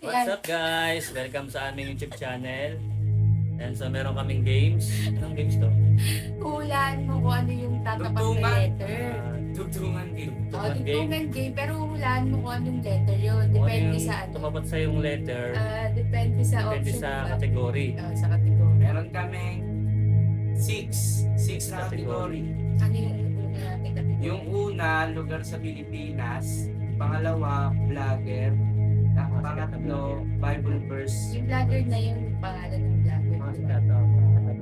What's up guys? Welcome sa aming YouTube channel. And so meron kaming games. Anong games to? Hulaan mo kung ano yung tatapat na letter. Dugtungan game. Dugtungan game, pero hulaan mo kung anong letter yun. Kung Depende yung sa ano. tumapat sa yung letter, Depende sa depende option. sa diba? category. Sa category. Meron kaming six na category. Ano yung una natin category? Yung una, lugar sa Pilipinas. Pangalawa, vlogger. Pangatlo, Bible verse. Yung vlogger na yun, yung pangalan ng vlogger.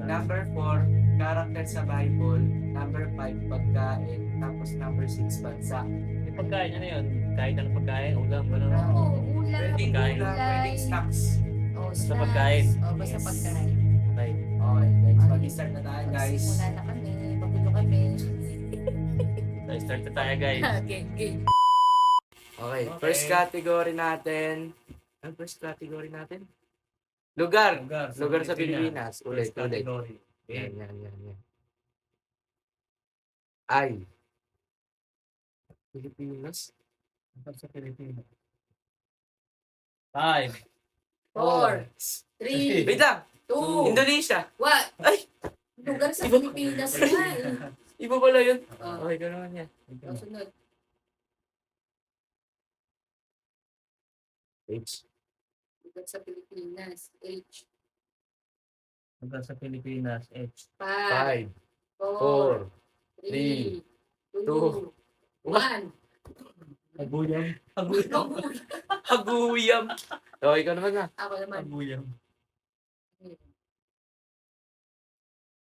Number 4, character sa Bible. Number 5, pagkain. Tapos number 6, bansa. Yung pagkain, ano yun? Kahit anong pagkain, ulam, ano? Oo, ulam, Pwedeng Pagkain. ulam, pwedeng snacks. Basta pagkain. Basta Yes. pagkain. Okay. Okay guys, mag-start na tayo guys. Magsimula na kami, magulo kami. So start na tayo guys. Game. Okay, Okay. first category natin. Ano first category natin? Lugar. Lugar sa Pilipinas. Ulit. Category. Yan. Ay. Pilipinas? Lugar sa Pilipinas. 5, 4, 3, Wait lang. 2, Indonesia. 1. Ay! Lugar sa Pilipinas na eh. Iba pala yun. Oh, Okay, gano'n yan. sunod. H. Lugar sa Pilipinas. H. Lugar sa Pilipinas, H. 5, 5, 4, 3, 3, 2, 2, 1. Aguyam. Haguyam. Okay, ikaw naman na. Ako naman. Aguyam.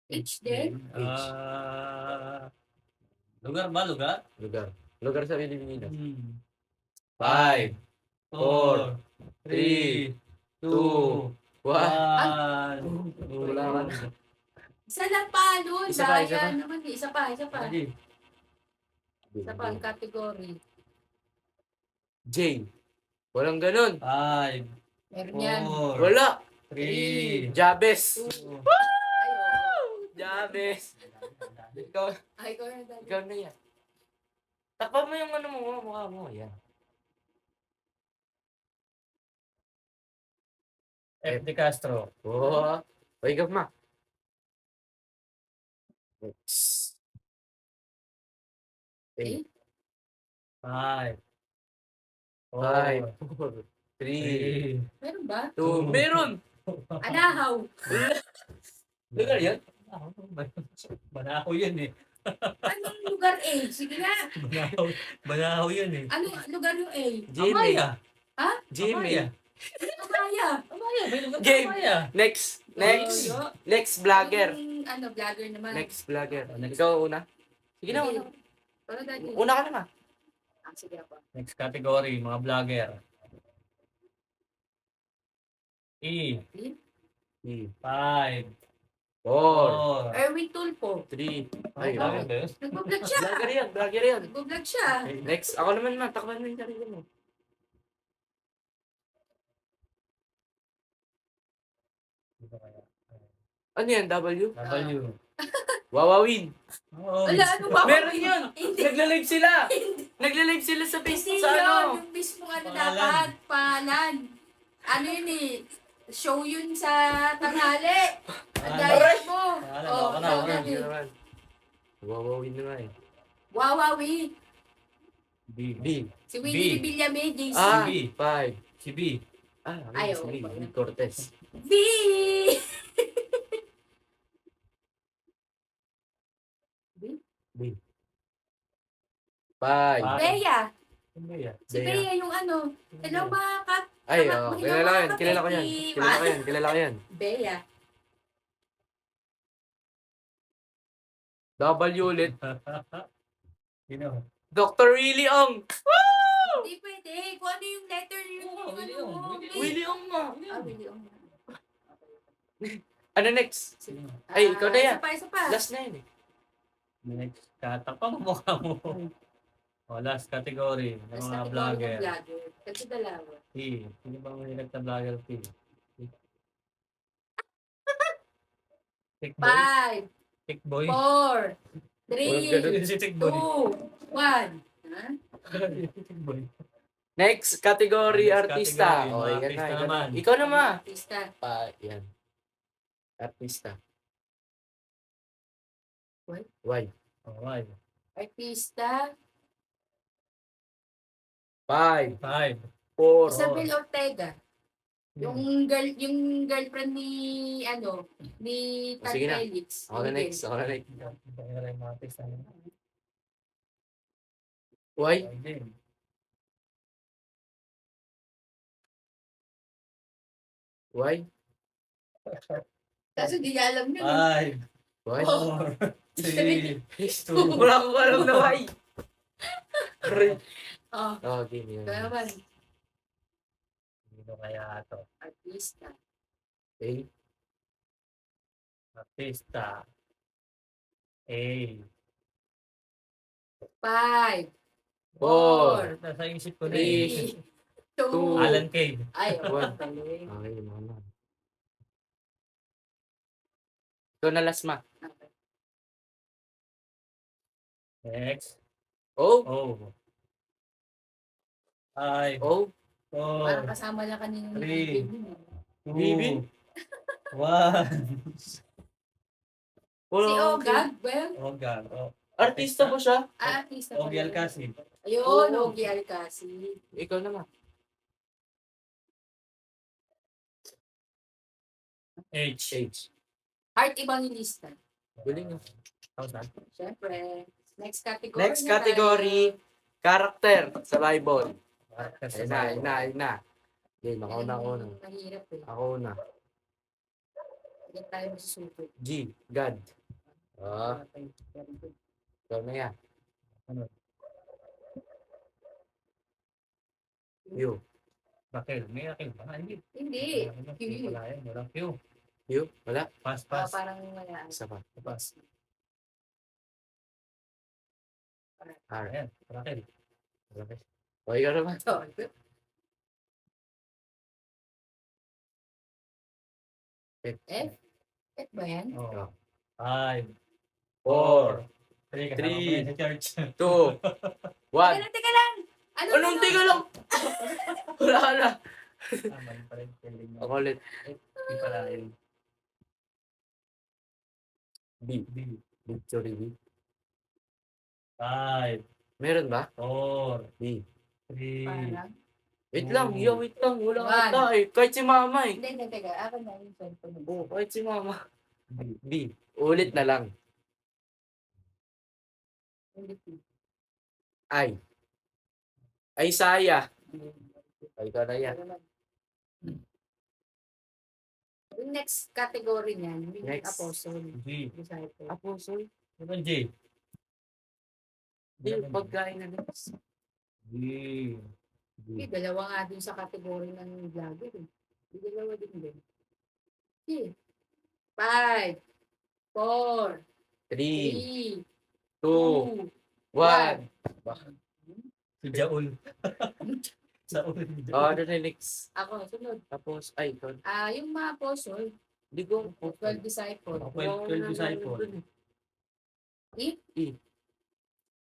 H din? Lugar ba? Lugar? Lugar. Lugar sa Pilipinas. 5, 4, 3, 2, 1. 1. Wala ka na. Isa lang pa nun. Isa pa. Daya naman eh. Isa pa. Isa pa ang J. category. Walang ganun. 5, Meron yan. 4, Wala. 3, Jabes. 2. Ay, oo. Jabes. Ikaw, Ay, ikaw na dali. ikaw na yan. Takpan mo yung ano mo, mukha mo. Yan. F. De Castro. Oh. Wake up, ma. Eh? 5, 5, 4, 4, 3, 3. Meron ba? 2. Meron! Anahaw. Lugar yan? Banahaw yun eh. Anong lugar A? Sige nga. Banahaw yun eh. Ano lugar yung A? Jimmy. Amaya. Ha? Jimmy. Amaya. Amaya. Amaya. May lugar sa Game. Amaya. Next. Oh, Next vlogger. yung, vlogger naman. Next vlogger. Next. Ikaw una. Sige na, Sige. una. Pero dali. Una ka na, ma. Sige ako. Next category, mga vlogger. E. 5, 4, 4, Erwin Tulfo. 3. Ay, Ay, vlogger okay. ba yun? Nagbablog siya. Vlogger yan. Nagbablog siya. Next, ako naman, ma. Takpan mo yung sarili mo. Ano yan, W? W. Wawawin. Oh, Wala, ano ba? Meron yun. Hindi. Nagla-live sila. Nagla-live sila sa Hindi Facebook. Sa yun. ano? Yung mismo ano Pangalan. dapat. Pangalan. Ano yun eh. Show yun sa tanghali. Ang Pangalan. daya mo. Pangalan, Oh, ako na, ikaw ako na. dali. Yun naman. Wawawin naman eh. Wawawi. B. B. Si Winnie B. Villame, JC. Ah, B. 5. Si B. Ah, Ay, si oo, B. pala. Cortez. B! B. 5. Bea. Ano ba yan? Si Bea yung ano. Hello mga kat. Ay, Hello, oh, kilala ko yan. mga Kilala ko yan. kapatid. Kilala ko yan. Kilala ko yan. Bea. W ulit. Sino? Dr. Willie Ong. Hindi pwede. Kung ano yung letter yun. Oo, yung Willie ano Ong, mo. Willie Willie Ong nga. Willie Ong. Ano next? Ay, ikaw na yan. Isa pa. Last na yun eh. Next, katakpan mo mukha mo. O, last category ng Basta mga ikaw vlogger. yung vlogger. Kasi dalawa. P. Sino ba mahilig na vlogger P? Tick boy? 5, Tick boy? 4, Walang 3, ganun. 2, Si Tick boy. 1. Ha? Tick boy. Next category, Next artista. category, O, mga yan na, artista yan na. naman. Ikaw naman. Artista. Yan. Artista. Why? Why? Okay. Artista. 5, 5. 4, Isabel Ortega. Hmm. Yung girlfriend ni ni Tan Sige na. Felix. Ako na Hindi. next. Ako na next. Hindi na rin mga artista. Why? Hindi. Why? Kaso di niya alam yun. 5, Why? 4, 3, 2. Wala akong alam na why. Oh, Oh, game yan. kaya naman. Sino kaya ito? Artista. Okay. Artista. A. 5, Four. 4, Nasa isip ko na Three. eh. 2, Alan Kay. Ay, One. galing. Okay, naman. Ito na last ma. Next. Oh, O. 5, oh. Parang 4, kasama lang kanina ni Three. Bibin. 2, Bibi? 1. Si Ogag, ba yun? Ogan. Oh. Artista ba siya? Artista Ogie pala. Alcacid. Ayun, Oh. Ogie Alcacid. Ikaw naman. H. Age. Heart Evangelista. Galing ah. Siyempre. Next category. Next na category, character sa Bible. Ayun Ayun na. Game, tayo. ako na. Mahirap eh. Ako na. Hindi tayo masusuko. G, God. Ah, ikaw na yan. You. Raquel. May Raquel ba? Hindi. Hindi. Wala yan. Walang Q. You? Wala? Pass. Parang wala. Isa pa. Pass. R. Ayan. Raquel. Okay. O, ikaw naman. F? F ba yan? Oh. 5, 4, 3. Three. Sa church. 2, 1. Teka lang! Anong tiga lang? Wala na. Mali pa rin. Feeling mo. Ako ulit. Hindi pala yun. B. B. Victory B. 5, Meron ba? 4, B. 3. Parang. Wait lang. Wait lang. Wala One. ata eh. Kahit si mama eh. Hindi, teka. Ako na yung cellphone. Oo, kahit si mama. B. B. Ulit na lang. I. Isaiah. Ay, ikaw na yan. Yung next category niyan, yung Next. apostle. G. Disciple. Apostle. Ano J? Hindi, pagkain na next. G. Okay, dalawa nga dun sa category ng vlogger eh. Di dalawa din din. Okay. 5, 4, 3, 3, 2, 1. 1. Si Jaul. Saul. Oh, ano na next? Ako, sunod. Tapos, ay, ikaw. Yung mga apostle, Hindi ko. 12 disciple. 12 disciple. E?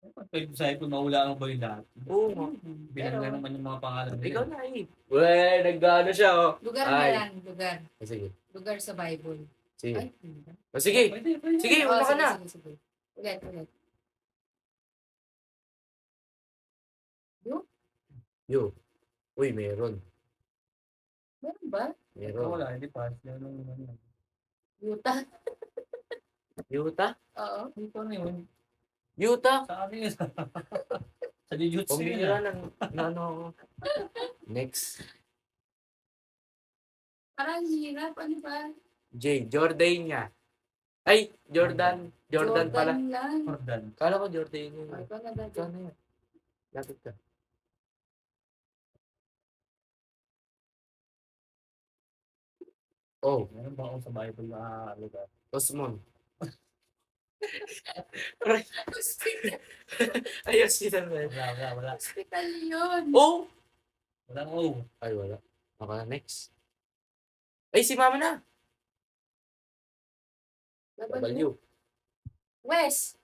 12 disciple, maulaan ba yung lahat? Oo nga. Bilang nga naman yung mga pangalan nila. Ikaw na eh. Weh, nag-ano siya oh. Lugar Ay. na lang, lugar. Sige. Lugar sa Bible. Sige. Ay, O, sige. Pwede. Sige, Oh, una ka sige, na. sige. Ulit. Yo. Uy, meron. Meron ba? Ikaw Meron. wala, hindi pa. Ano. Utah? Yuta? Oo. Ito na yun. Yuta? Sa akin yun. Sa Jujutsu Pumira yun. na ano ako. Next. Parang hirap. Ano ba? J. Jordania. Ay, Jordan pala. lang. Jordan. Kala ko Jordania. Ay, ikaw na dati. Ikaw na yan. Lapit ka. Oh, Meron ba ako sa Bible na lugar? Osmon. Hospital. Ayos sila na. Wala. Hospital yun. Oh! Walang O. Ay, wala. Ako na next. Ay, si mama na. W. West.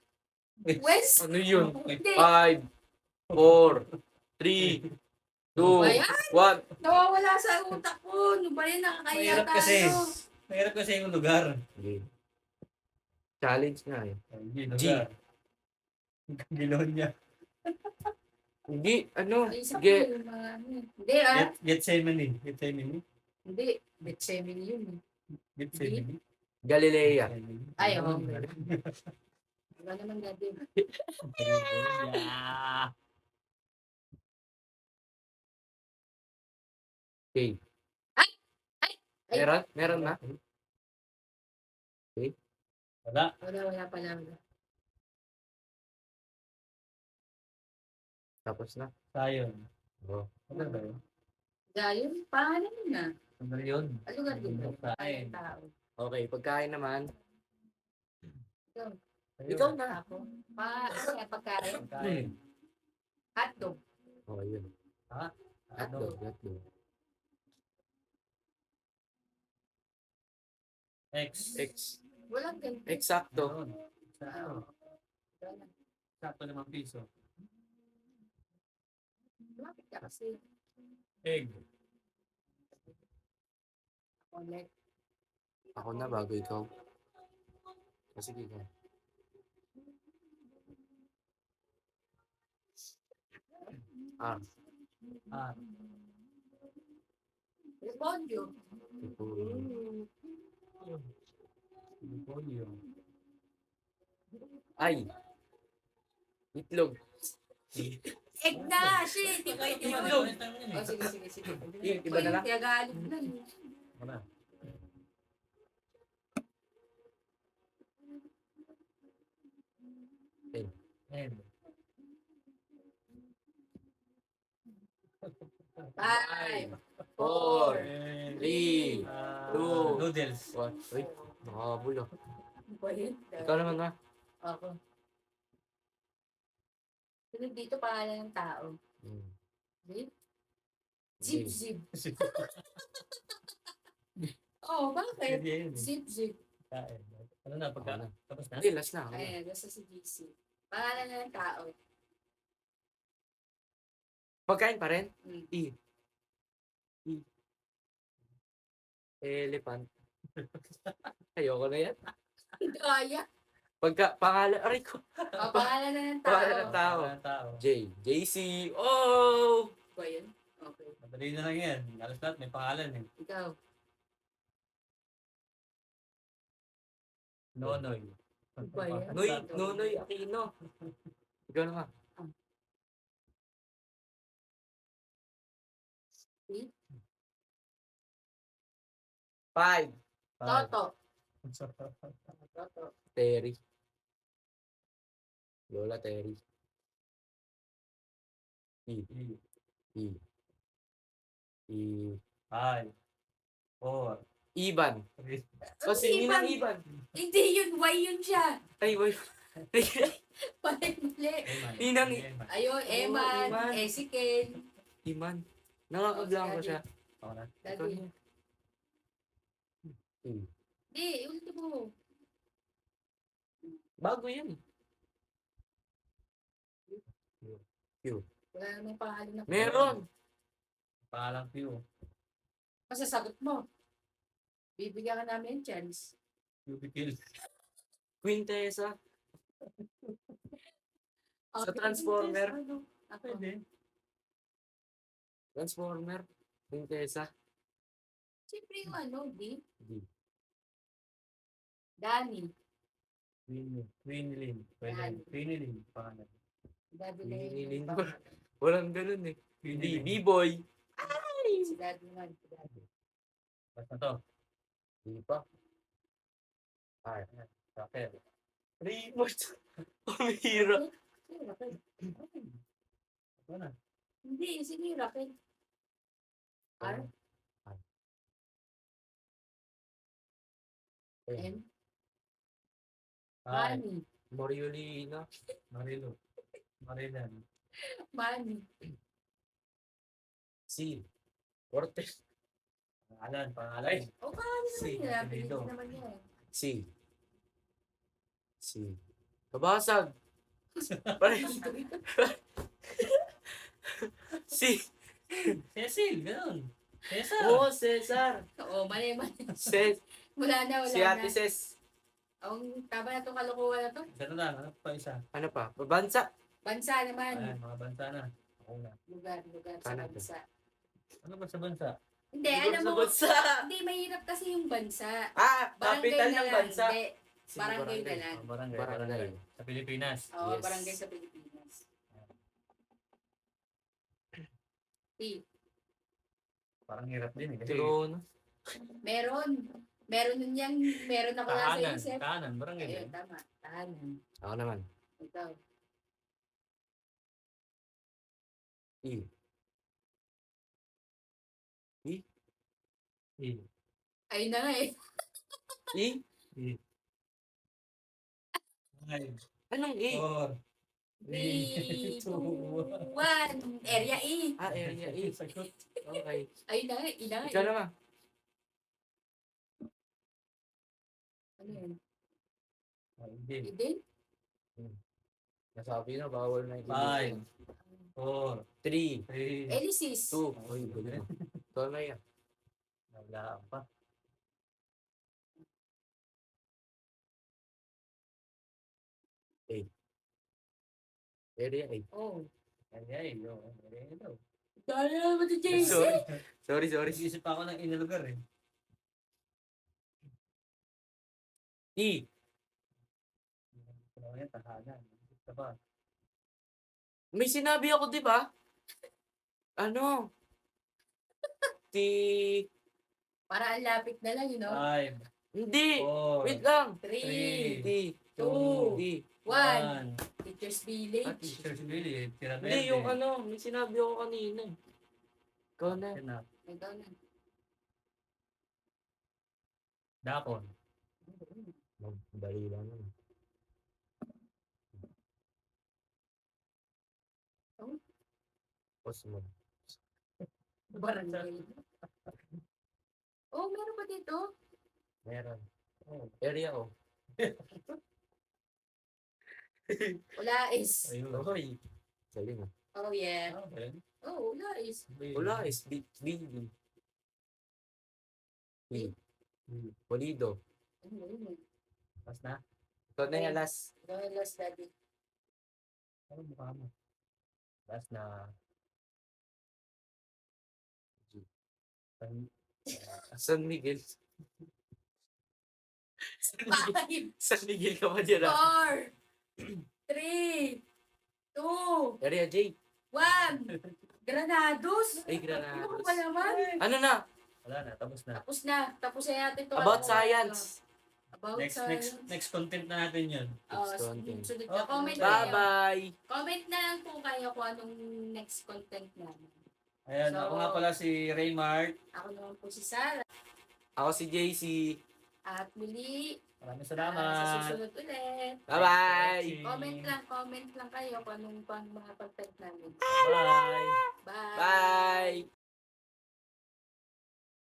West. Ano yun? Hindi. 5, 4, 3, 2, Ayan. 1. Nawawala sa utak ko. Ano ba yan? Nakakaya Mahirap kasi. tayo. Mahirap kasi yung lugar. Challenge nga eh. Hindi, lugar. Gilonya. Hindi, ano, Naisip ko ge, yung mga ano eh. Hindi Gethsemane. Gethsemane. Hindi. Gethsemane yun eh. Gethsemane. Galilea. Ay, oo. Wala naman dati. Yeah. Okay. Ay! Ay! Meron na? Wala. Wala pala. Wala. Tapos na. Sayon. Oh. Ano ba yun? Gayon, pangalan yun na. Ano yun? Lugar din ba? Pagkain. Ay, tao. Okay, pagkain naman. Ikaw. Ikaw na. Ako. Ano yan, pagkain? Pagkain. Hotdog. Oh, yun. Ano? Hotdog. X. X. Walang ganito. Eksakto. Meron. Sakto. Wala. Sakto 5 piso. Bakit ka kasi? Egg. Ulit. Ako na bago ikaw. Kasi ikaw. Ah. Ah. Repolyo. Polio. Ay. Itlog. Egg na! Shit! Di ba yun? Itlog. Oh, sige. Iba na lang? Kaya galit lang. Wala. N. 5, 4, 3. 3, two, Noodles. 1. Uy, nakabulo. Ano ba yun? Ikaw naman na. Ako. Sunod dito pangalan ng tao. Zip? Zip. Oh, bakit? Pwede yun. Zip. Kain. Ano na? Pagka? Tapos na? Hindi, last na. Ayan, basta si GC. Pangalan ng tao. Pagkain pa rin? Hmm. E. Elephant. Ayoko na yan. Kaya. Pangalan, aray ko. Oh, pangalan na ng tao. Pangalan ng tao. Ang tao. J. JC. Oh! Ba yun? Okay. Madali na lang yan. Alas lahat may pangalan eh. Ikaw. Nonoy. Ano ba yan? Nonoy Aquino. Ikaw na nga. Five. Toto. Toto. Terry. Lola Terry. E. Five. 4. Iban. 3. Kasi Iban? ninang Iban. Hindi yun. Why yun siya? Ay, wait. Mali. Ninang Ayun, Eman. Eman. Esiken. Iman. Nakakablanko siya. Ako na. Ikaw Daddy. na. E. Hindi, ultimo. Bago yan. Wala namang pangalan na. Meron. Pangalan Q. Masasagot mo. Bibigyan ka namin chance. Cubicle. Quintessa. Sa Okay, Transformer. ano? Ako. Pwede. Transformer. Quintessa. Siyempre yung ano, D. Danny. Queenilyn. Pwede. Yan. Queenilyn. Pangalan. Daddy na Queenilyn. yung pangalan. Walang ganun eh. Queenilyn. B-boy. Si Daddy man. Si Daddy. Basta to. Di pa. Ay. Raquel. Remote. Pamihira. Si Raquel. Ako na. Hindi, sige Raquel. R? M? Ay. Manny. Mariolina. Marilo. Marilan. Manny. C. Cortez. Pangalan. O, pangalan Si, naman niya. apelido. Pinili naman niya. C. Kabasag. Pare. C. Cecil, ganun. Cesar. Oo, Cesar. Oo, mali. Ces. Wala na. Si Ate Ces. Ang tama na itong kalukuhan na to. Isa na lang, ano pa isa? Ano pa? Bansa. Bansa naman. Ayan, mga bansa na. Ako na. Lugar sa Canada. bansa. Ano ba sa bansa? Hindi, Lugar alam sa mo. bansa. Hindi, mahirap kasi yung bansa. Ah, Barangay capital na ng lang. bansa. Hindi. Sige, Barangay na lang. Oh, barangay, Barangay. barangay. Sa Pilipinas. Oo, Yes. barangay sa Pilipinas. T. Parang hirap din eh. Kasi Trono. Meron nun yan. Meron ako nasa tahanan. isip. Tahanan, barangay Ayun, din. tama. Tahanan. Ako naman. Ikaw. E. Eh. Ayun na nga eh. E? Five, Anong E? 4, 3, 3, 2, 2, 1. Area E. Ah, area E. Sagot. Okay. Ayun na nga. Ina nga Ikaw eh. naman. Ano yun? Hindi. Eden? Nasabi na, bawal na 5, 4, 3, 3, Elysis. 2. Uy, galing. Ito na yan. Wala pa. Area E. Oh. Ay, no. Ay, no. Dahil naman si JC. Sorry. Nag-iisip pa ako ng inalugar eh. E. Ano yan, tahanan. Ito ba? May sinabi ako, di ba? Ano? Ti... Para ang lapit na lang, you know? 5, Hindi. 4, Wait lang. 3, Ti. 2, Ti. 1. Teacher's Village. At- Teacher's Billy, Tira Hindi, yung ano, may sinabi ako kanina. Ikaw na. Ikaw na. Dakon. Dali lang yun. Oh. Pause mo. Barangay. Oh, meron ba dito? Meron. Oh. Area O. Wala is. Ayun. Hoy. Galing ah. Oh, yeah. Okay. Oh, wala is. Wala is B. B. B. Polido. Ano yun? Pas na. Ito na yung last. Ikaw na last, daddy. Ano mukha mo? Pas na. San Miguel. San Miguel. 5, San Miguel ka pa dyan ah. 4, 3, 2, Area J. 1. Granados. Ay, Ano Granados. pa naman? Ano na? Wala na, tapos na. Tapos na. Tapos na natin ito. About science. About Next science. next content na natin yun. Oh, Next content. sunod Oh, na. Comment kayo. Bye-bye. Comment na lang po kayo kung anong next content namin. Ayan, So- ako nga pala si Raymart. Ako naman po si Sarah. Ako si JC. At muli, Maraming sa salamat. susunod ulit. Bye-bye. Comment lang kayo kung anong pang mga content namin. Bye. Bye! Bye.